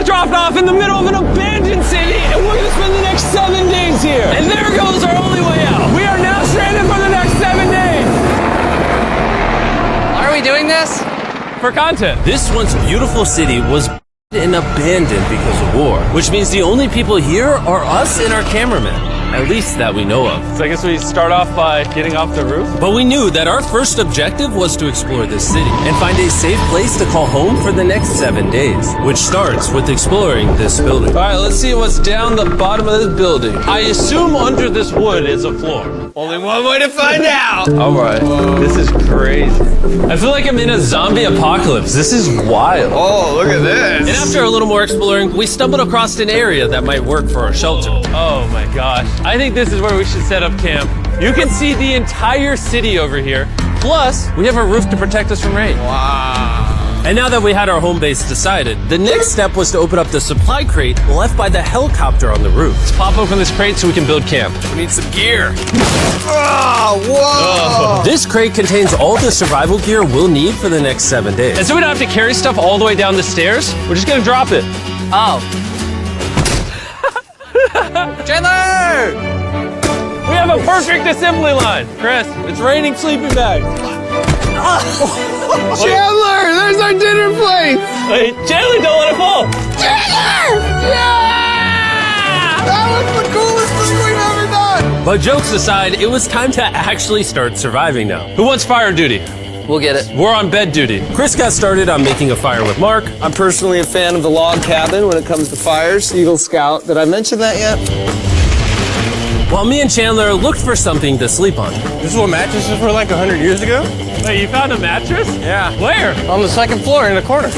dropped off in the middle of an abandoned city, and we're gonna spend the next 7 days here. And there goes our only way out. We are now stranded for the next 7 days. Why are we doing this? For content. This once beautiful city was and abandoned because of war, which means the only people here are us and our cameraman. At least that we know of. So I guess we start off by getting off the roof. But we knew that our first objective was to explore this city and find a safe place to call home for the next 7 days, which starts with exploring this building. All right, let's see what's down the bottom of this building. I assume under this wood is a floor. Only one way to find out. All right, this is crazy. I feel like I'm in a zombie apocalypse. This is wild. Oh, look at this. And after a little more exploring, we stumbled across an area that might work for our shelter. Oh my gosh. I think this is where we should set up camp. You can see the entire city over here. Plus, we have a roof to protect us from rain. Wow. And now that we had our home base decided, the next step was to open up the supply crate left by the helicopter on the roof. Let's pop open this crate so we can build camp. We need some gear. Oh, whoa. This crate contains all the survival gear we'll need for the next 7 days. And so we don't have to carry stuff all the way down the stairs. We're just gonna drop it. Oh. Chandler! We have a perfect assembly line. Chris, it's raining sleeping bags. Chandler, there's our dinner plate. Wait, Chandler, don't let it fall. Chandler! Yeah! That was the coolest thing we've ever done. But jokes aside, it was time to actually start surviving now. Who wants fire duty? We'll get it. We're on bed duty. Chris got started on making a fire with Mark. I'm personally a fan of the log cabin when it comes to fires. Eagle Scout. Did I mention that yet? While me and Chandler looked for something to sleep on. This is what mattresses were like 100 years ago? Wait, you found a mattress? Yeah. Where? On the second floor in the corner.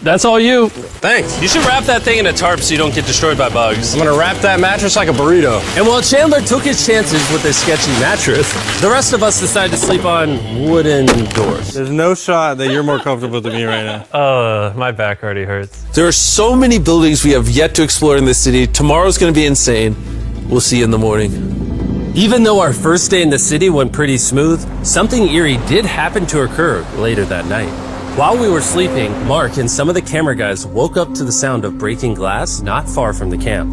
That's all you. Thanks. You should wrap that thing in a tarp so you don't get destroyed by bugs. I'm gonna wrap that mattress like a burrito. And while Chandler took his chances with his sketchy mattress, the rest of us decided to sleep on wooden doors. There's no shot that you're more comfortable than me right now. My back already hurts. There are so many buildings we have yet to explore in this city. Tomorrow's going to be insane. We'll see you in the morning. Even though our first day in the city went pretty smooth, something eerie did happen to occur later that night. While we were sleeping, Mark and some of the camera guys woke up to the sound of breaking glass not far from the camp.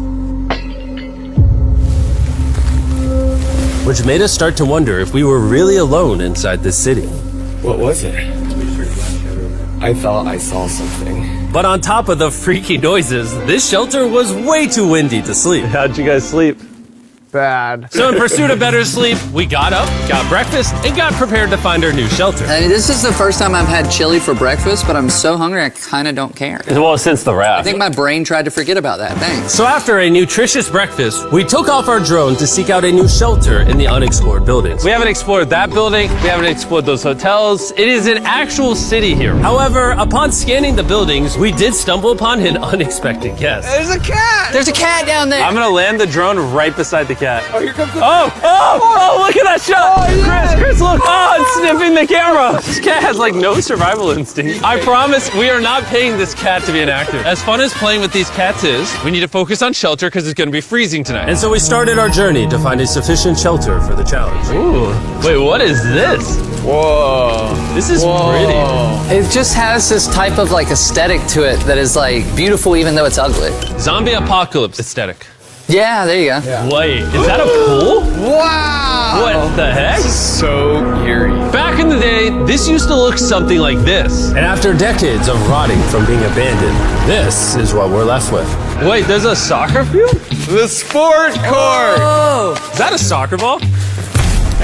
Which made us start to wonder if we were really alone inside this city. What was it? I thought I saw something. But on top of the freaky noises, this shelter was way too windy to sleep. How'd you guys sleep? Bad. So in pursuit of better sleep, we got up, got breakfast, and got prepared to find our new shelter. I mean, this is the first time I've had chili for breakfast, but I'm so hungry I kind of don't care. Well, since the I raft. think my brain tried to forget about that. Thanks. So after a nutritious breakfast, we took off our drone to seek out a new shelter in the unexplored buildings. We haven't explored that building. We haven't explored those hotels. It is an actual city here. However, upon scanning the buildings, we did stumble upon an unexpected guest. There's a cat! There's a cat down there! I'm gonna land the drone right beside the cat. Oh, here comes the... Oh, look at that shot! Oh, yes. Chris, look! Oh, it's sniffing the camera! This cat has like no survival instinct. I promise we are not paying this cat to be inactive. As fun as playing with these cats is, we need to focus on shelter because it's gonna be freezing tonight. And so we started our journey to find a sufficient shelter for the challenge. Ooh, wait, what is this? Whoa. This is pretty. It just has this type of like aesthetic to it that is like beautiful even though it's ugly. Zombie apocalypse aesthetic. Yeah, there you go. Wait, is that a pool? Wow! What the heck? So eerie. Back in the day, this used to look something like this. And after decades of rotting from being abandoned, this is what we're left with. Wait, there's a soccer field? The sport court! Oh! Is that a soccer ball?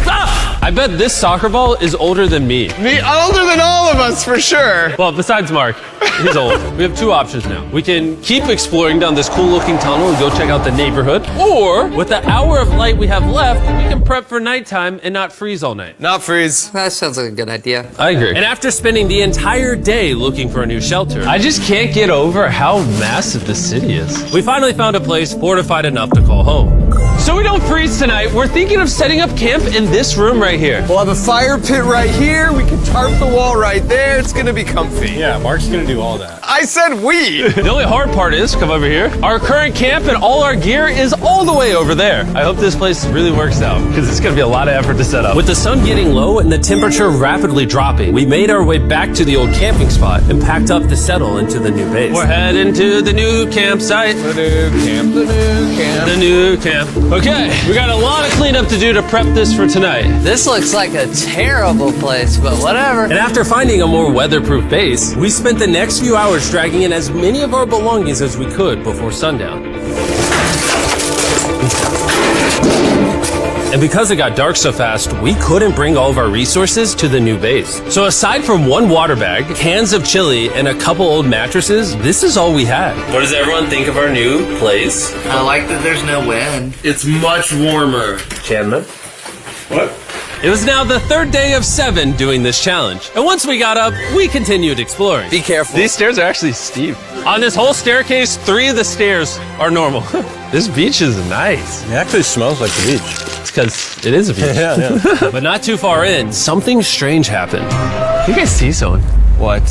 Ah! I bet this soccer ball is older than me. Me older than all of us, for sure. Well, besides Mark, he's old. We have two options now. We can keep exploring down this cool looking tunnel and go check out the neighborhood. Or, with the hour of light we have left, we can prep for nighttime and not freeze all night. Not freeze. That sounds like a good idea. I agree. And after spending the entire day looking for a new shelter, I just can't get over how massive the city is. we finally found a place fortified enough to call home. So we don't freeze tonight, we're thinking of setting up camp in this room right here. We'll have a fire pit right here. We can tarp the wall right there. It's gonna be comfy. Yeah, Mark's gonna do all that. I said we. The only hard part is, come over here, our current camp and all our gear is all the way over there. I hope this place really works out, because it's gonna be a lot of effort to set up. With the sun getting low and the temperature rapidly dropping, we made our way back to the old camping spot and packed up to settle into the new base. We're heading to the new campsite. The new camp. The new camp. Okay, we got a lot of cleanup to do to prep this for tonight. This looks like a terrible place, but whatever. And after finding a more weatherproof base, we spent the next few hours dragging in as many of our belongings as we could before sundown. And because it got dark so fast, we couldn't bring all of our resources to the new base. So aside from one water bag, cans of chili, and a couple old mattresses, this is all we had. What does everyone think of our new place? I like that there's no wind. It's much warmer. Chandler? What? It was now the third day of 7 doing this challenge. And once we got up, we continued exploring. Be careful. These stairs are actually steep. On this whole staircase, 3 of the stairs are normal. This beach is nice. It actually smells like the beach. It's because it is a beach. Yeah. But not too far in, something strange happened. You guys see someone? What?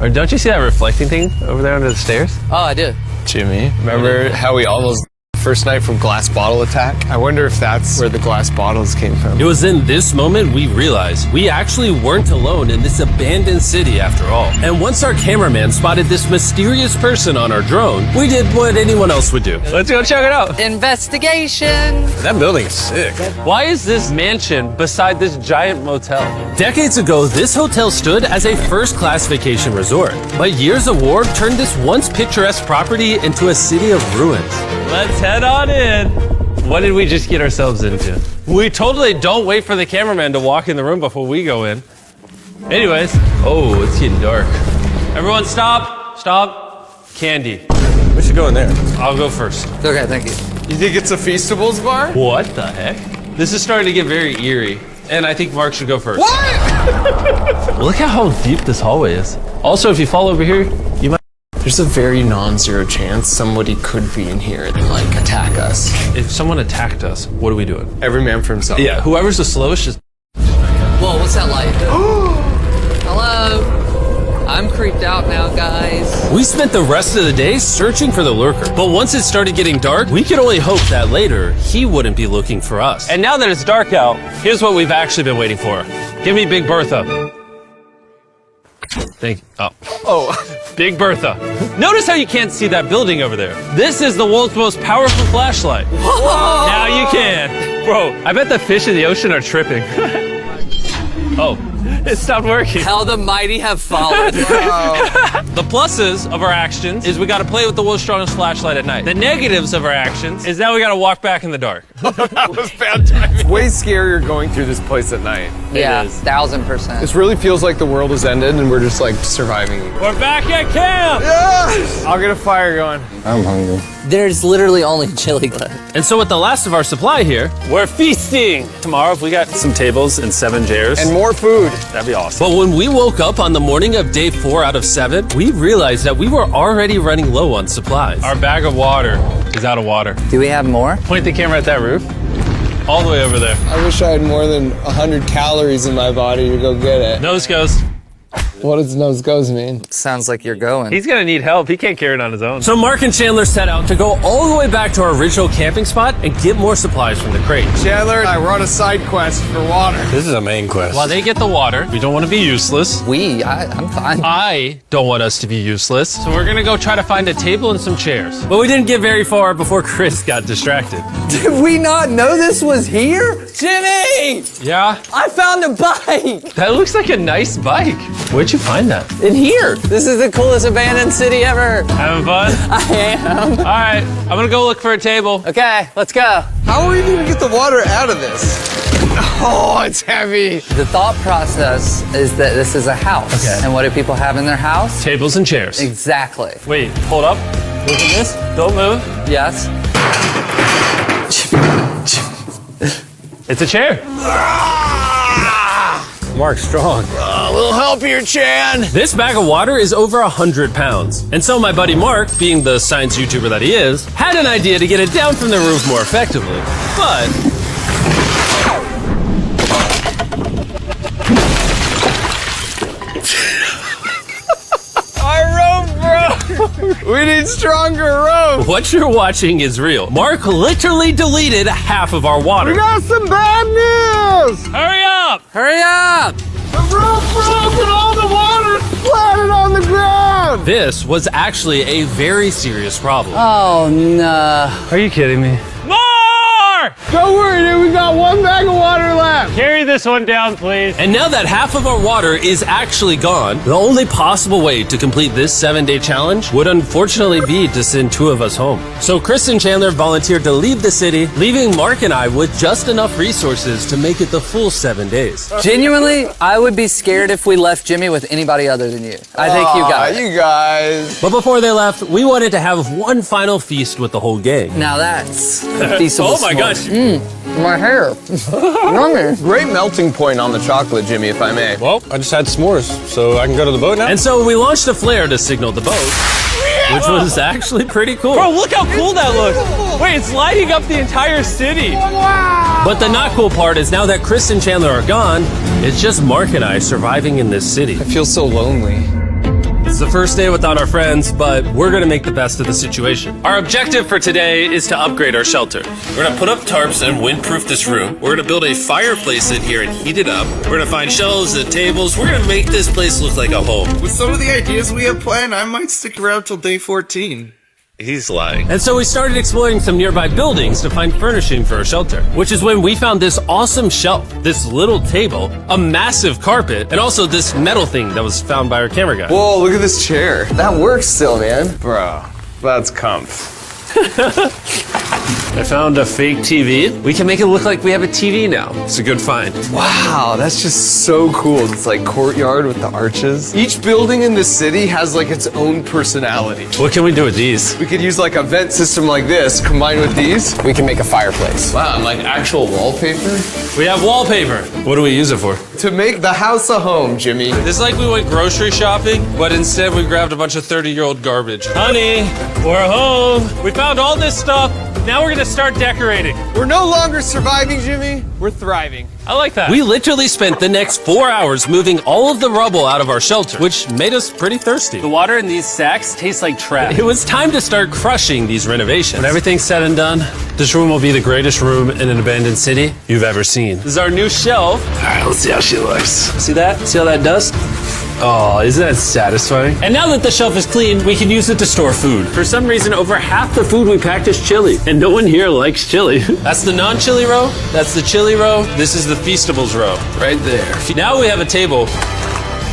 Or don't you see that reflecting thing over there under the stairs? Oh, I do. Jimmy, remember how we almost first night from glass bottle attack? I wonder if that's where the glass bottles came from. It was in this moment we realized we actually weren't alone in this abandoned city after all. And once our cameraman spotted this mysterious person on our drone, we did what anyone else would do. Let's go check it out. Investigation. That building's sick. Why is this mansion beside this giant motel? Decades ago, this hotel stood as a first-class vacation resort. But years of war turned this once picturesque property into a city of ruins. Let's head on in. What did we just get ourselves into? We totally don't wait for the cameraman to walk in the room before we go in. Anyways, oh, it's getting dark. Everyone stop, stop. Candy. We should go in there. I'll go first. Okay, thank you. You think it's a Feastables bar? What the heck? This is starting to get very eerie. And I think Mark should go first. What? Look at how deep this hallway is. Also, if you fall over here, you might. There's a very non-zero chance somebody could be in here and like attack us. If someone attacked us, what are we doing? Every man for himself. Yeah, whoever's the slowest just. Whoa, what's that light? Hello? I'm creeped out now, guys. We spent the rest of the day searching for the lurker. But once it started getting dark, we could only hope that later he wouldn't be looking for us. And now that it's dark out, here's what we've actually been waiting for. Give me Big Bertha. Thank you. Oh. Big Bertha. Notice how you can't see that building over there. This is the world's most powerful flashlight. Whoa. Now you can. Bro, I bet the fish in the ocean are tripping. Oh, it stopped working. How the mighty have fallen. The pluses of our actions is we got to play with the world's strongest flashlight at night. The negatives of our actions is now we got to walk back in the dark. That was bad timing. Way scarier going through this place at night. Yeah, is. 1000%. This really feels like the world has ended and we're just like surviving. We're back at camp. Yes! I'll get a fire going. I'm hungry. There's literally only chili left. And so with the last of our supply here, We're feasting. Tomorrow, if we got some tables and 7 chairs, And more food. that'd be awesome. but when we woke up on the morning of day 4 out of 7, we realized that we were already running low on supplies. Our bag of water is out of water. Do we have more? Point the camera at that roof. All the way over there. I wish I had more than 100 calories in my body to go get it. Nose goes. What does nose goes mean? Sounds like you're going. He's gonna need help. He can't carry it on his own. So Mark and Chandler set out to go all the way back to our original camping spot and get more supplies from the crate. Chandler and I were on a side quest for water. This is a main quest. While they get the water, we don't want to be useless. I'm fine. I don't want us to be useless. So we're gonna go try to find a table and some chairs. But we didn't get very far before Chris got distracted. Did we not know this was here? Jimmy! Yeah, I found a bike! that looks like a nice bike. Where'd you find that? In here. This is the coolest abandoned city ever. Having fun? I am. All right, I'm gonna go look for a table. Okay, let's go. How are we gonna get the water out of this? Oh, it's heavy. The thought process is that this is a house. Okay. And what do people have in their house? Tables and chairs. Exactly. Wait, hold up. Look at this. Don't move. Yes. It's a chair. Mark's strong. A little help here, Chan. This bag of water is over 100 pounds. And so my buddy Mark, being the science YouTuber that he is, had an idea to get it down from the roof more effectively. But We need stronger rope. what you're watching is real. Mark literally deleted half of our water. Got some bad news! Hurry up! Hurry up! The roof broke and all the water splattered on the ground! This was actually a very serious problem. Oh, no. Are you kidding me? More! Don't worry, dude, we got one bag of water left. Carry this one down, please. And now that half of our water is actually gone, the only possible way to complete this 7-day challenge would unfortunately be to send 2 of us home. So Chris and Chandler volunteered to leave the city, leaving Mark and I with just enough resources to make it the full 7 days. Genuinely, I would be scared if we left Jimmy with ananybody other than you. I think you got it. You guys. But before they left, we wanted to have one final feast with the whole gang. Now that's feasible. Oh my gosh. My hair. Yummy. Great melting point on the chocolate, Jimmy, if I may. Well, I just had s'mores, so I can go to the boat now. And so we launched a flare to signal the boat, which was actually pretty cool. Bro, look how cool that looks. Wait, it's lighting up the entire city. But the not cool part is now that Chris and Chandler are gone, it's just Mark and I surviving in this city. I feel so lonely. It's the first day without our friends, but we're gonna make the best of the situation. Our objective for today is to upgrade our shelter. We're gonna put up tarps and windproof this room. We're gonna build a fireplace in here and heat it up. We're gonna find shelves and tables. We're gonna make this place look like a home. With some of the ideas we have planned, I might stick around till day 14. He's lying. And so we started exploring some nearby buildings to find furnishing for our shelter, which is when we found this awesome shelf, this little table, a massive carpet, and also this metal thing that was found by our camera guy. Whoa, look at this chair. That works still, man. Bro, that's comf. I found a fake TV. We can make it look like we have a TV now. It's a good find. Wow, that's just so cool. It's like courtyard with the arches. Each building in the city has like its own personality. What can we do with these? We could use like a vent system like this, combined with these. We can make a fireplace. Wow, and like actual wallpaper? We have wallpaper. What do we use it for? To make the house a home, Jimmy. It's like we went grocery shopping, but instead we grabbed a bunch of 30-year-old garbage. Honey, we're home. We found all this stuff. Now we're gonna start decorating. We're no longer surviving, Jimmy. We're thriving. I like that. We literally spent the next 4 hours moving all of the rubble out of our shelter, which made us pretty thirsty. The water in these sacks tastes like trash. It was time to start crushing these renovations. When everything's said and done, this room will be the greatest room in an abandoned city you've ever seen. This is our new shelf. All right, let's see how she looks. See that? See how that does? Oh, isn't that satisfying? And now that the shelf is clean, we can use it to store food. For some reason, over half the food we packed is chili, and no one here likes chili. That's the non-chili row. That's the chili row. This is the Feastables row, right there. Now we have a table.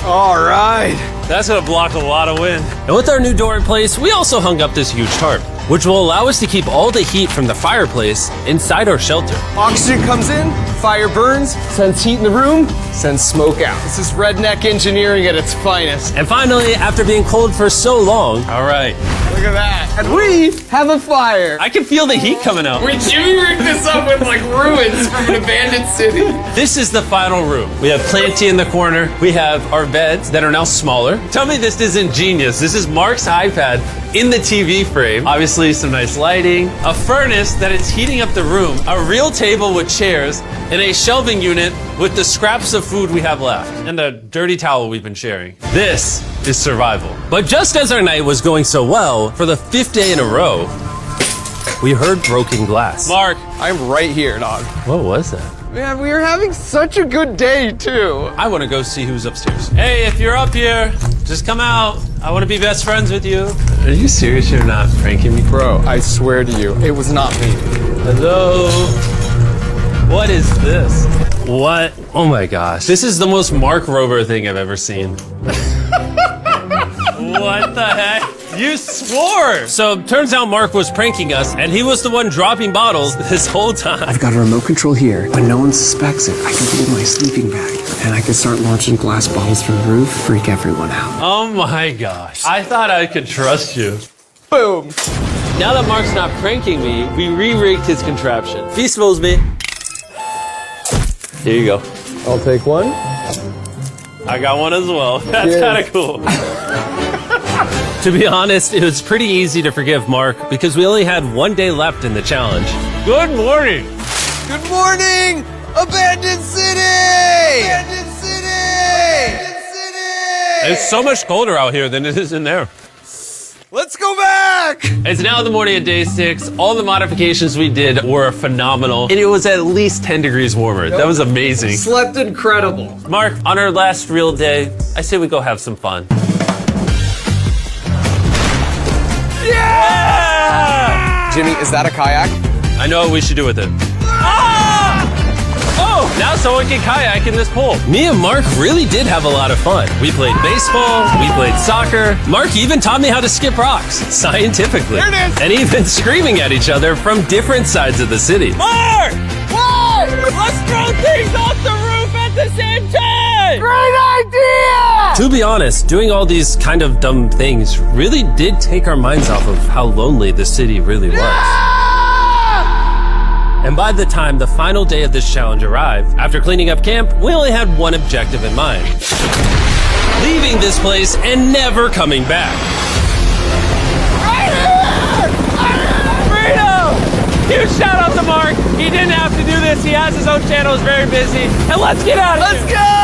All right. That's gonna block a lot of wind. And with our new door in place, we also hung up this huge tarp, which will allow us to keep all the heat from the fireplace inside our shelter. Oxygen comes in, fire burns, sends heat in the room, sends smoke out. This is redneck engineering at its finest. And finally, after being cold for so long, All right. Look at that. And we have a fire. I can feel the heat coming out. Jimmy rigged this up with like ruins from an abandoned city. this is the final room. We have Planty in the corner. We have our beds that are now smaller. Tell me this isn't genius. This is Mark's iPad in the TV frame. Obviously some nice lighting, a furnace that is heating up the room, a real table with chairs, and a shelving unit with the scraps of food we have left, and a dirty towel we've been sharing. This is survival. But just as our night was going so well, for the 5th day in a row, we heard broken glass. Mark, I'm right here, dog. What was that? Man, we are having such a good day, too. I want to go see who's upstairs. Hey, if you're up here, just come out. I want to be best friends with you. Are you serious? You're not pranking me? Bro, I swear to you, it was not me. Hello? What is this? What? Oh my gosh. This is the most Mark Rover thing I've ever seen. What the heck? You swore! So turns out Mark was pranking us, and he was the one dropping bottles this whole time. I've got a remote control here. When no one suspects it, I can pull my sleeping bag and I can start launching glass bottles from the roof, freak everyone out. Oh my gosh. I thought I could trust you. Boom. Now that Mark's not pranking me, we re-rigged his contraption. Feastables me. Here you go. I'll take one. I got one as well. That's kind of cool. To be honest, it was pretty easy to forgive Mark because we only had 1 day left in the challenge. Good morning. Good morning, Abandoned City! Abandoned City! Abandoned City! It's so much colder out here than it is in there. Let's go back! It's now the morning of day 6. All the modifications we did were phenomenal, and it was at least 10 degrees warmer. That was amazing. Slept incredible. Mark, on our last real day, I say we go have some fun. Yeah! Jimmy, is that a kayak? I know what we should do with it. Oh, now someone can kayak in this pool. Me and Mark really did have a lot of fun. We played baseball, we played soccer. Mark even taught me how to skip rocks, scientifically. There it is. And even screaming at each other from different sides of the city. Mark! Whoa! Let's throw things off the roof at the same time! Great idea! To be honest, doing all these kind of dumb things really did take our minds off of how lonely the city really was. And by the time the final day of this challenge arrived, after cleaning up camp, we only had one objective in mind. Leaving this place and never coming back. Right here! Freedom! Huge shout out to Mark. He didn't have to do this. He has his own channel. He's very busy. And let's get out of here. Let's go!